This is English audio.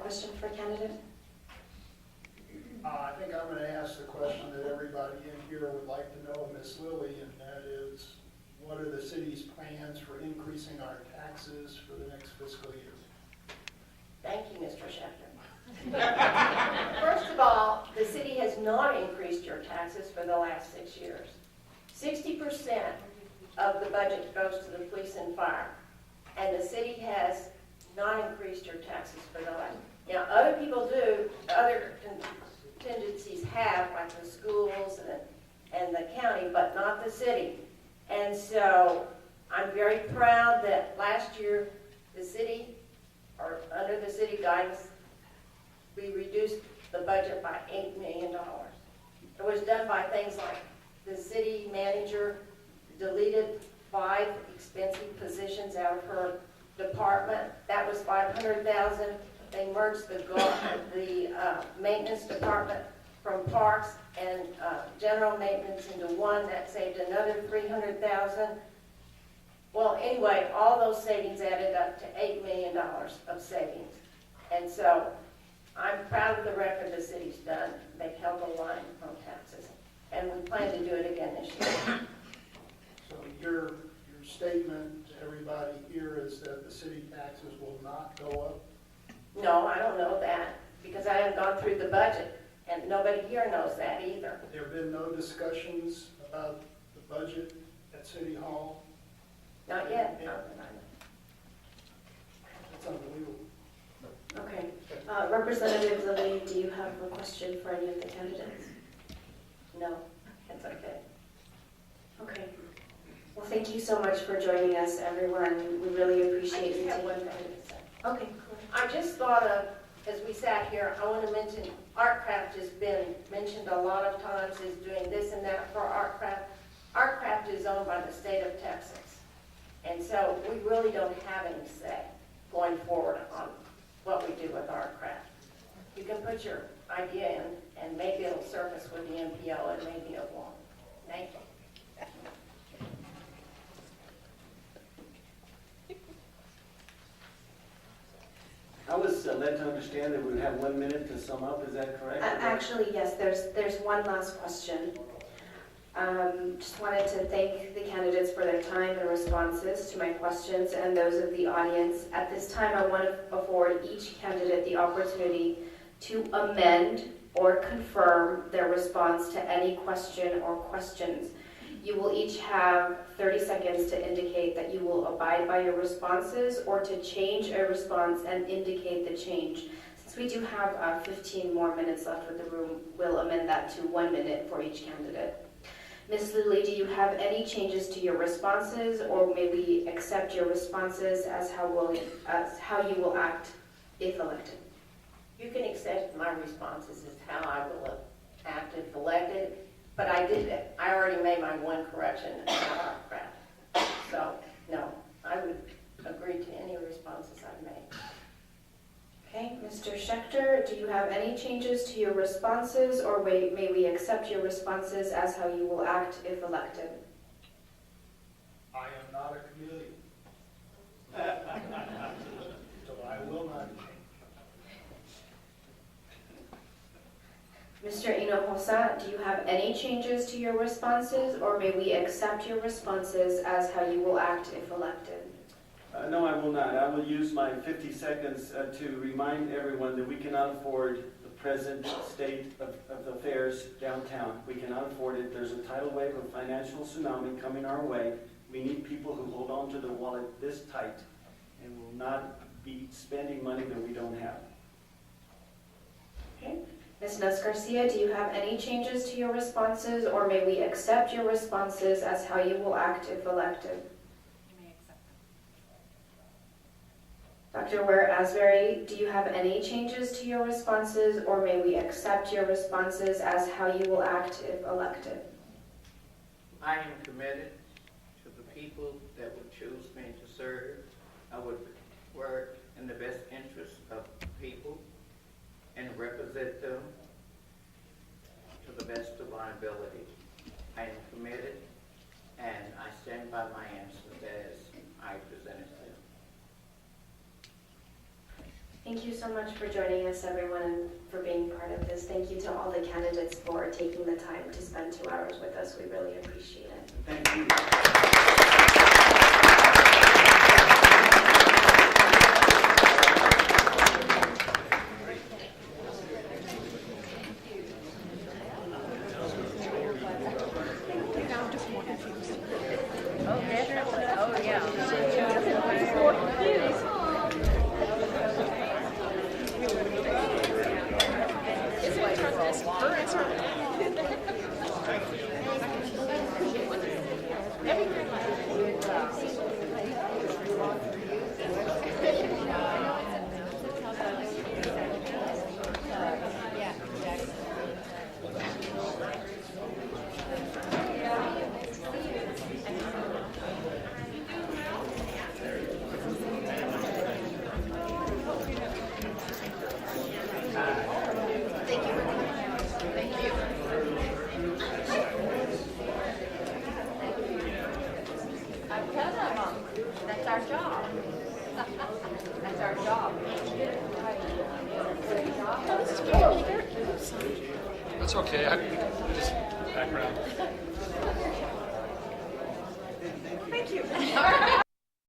question for a candidate? I think I'm going to ask the question that everybody in here would like to know, Ms. Lilly, and that is, what are the city's plans for increasing our taxes for the next fiscal year? Thank you, Mr. Schechter. First of all, the city has not increased your taxes for the last 6 years. 60% of the budget goes to the police and fire, and the city has not increased your taxes for the last. Now, other people do, other contingencies have, like the schools and the county, but not the city. And so I'm very proud that last year the city, or under the city guidance, we reduced the budget by $8 million. It was done by things like the city manager deleted 5 expensive positions out of her department. That was $500,000. They merged the maintenance department from parks and general maintenance into one. That saved another $300,000. Well, anyway, all those savings added up to $8 million of savings. And so I'm proud of the record the city's done. They've held the line on taxes. And we plan to do it again this year. So your statement to everybody here is that the city taxes will not go up? No, I don't know that because I haven't gone through the budget. And nobody here knows that either. There have been no discussions about the budget at City Hall? Not yet. Yeah. It's unbelievable. Okay. Representative Lilly, do you have a question for any of the candidates? No, it's okay. Okay. Well, thank you so much for joining us, everyone. We really I appreciate just you have taking one the thing time. to say. Okay. I just thought of, as we sat here, I want to mention Artcraft has been mentioned a lot of times as doing this and that for Artcraft. Artcraft is owned by the state of Texas. And so we really don't have any say going forward on what we do with Artcraft. You can put your idea in and maybe it'll surface with the MPO and maybe it won't. Thank you. I was led to understand that we would have 1 minute to sum up, is that correct? Actually, yes, there's one last question. Just wanted to thank the candidates for their time and responses to my questions and those of the audience. At this time, I want to afford each candidate the opportunity to amend or confirm their response to any question or questions. You will each have 30 seconds to indicate that you will abide by your responses or to change a response and indicate the change. Since we do have 15 more minutes left with the room, we'll amend that to 1 minute for each candidate. Ms. Lilly, do you have any changes to your responses, or may we accept your responses as how you will act if elected? You can accept my responses as how I will act if elected, but I already made my one correction about Artcraft. So, no, I would agree to any responses I've made. Okay, Mr. Schechter, do you have any changes to your responses, or may we accept your responses as how you will act if elected? I am not a chameleon. So I will not change. Mr. Hinojosa, do you have any changes to your responses, or may we accept your responses as how you will act if elected? No, I will not. I will use my 50 seconds to remind everyone that we cannot afford the present state of affairs downtown. We cannot afford it. There's a tidal wave of financial tsunami coming our way. We need people who hold on to their wallet this tight and will not be spending money that we don't have. Okay. Ms. Nuss Garcia, do you have any changes to your responses, or may we accept your responses as how you will act if elected? Dr. Ware Asbury, do you have any changes to your responses, or may we accept your responses as how you will act if elected? I am committed to the people that would choose me to serve. I would work in the best interest of the people and represent them to the best of my ability. I am committed, and I stand by my answers as I presented them. Thank you so much for joining us, everyone, and for being part of this. Thank you to all the candidates for taking the time to spend 2 hours with us. We really appreciate it. Thank you. That's our job. That's our job. That's okay. I just background. Thank you.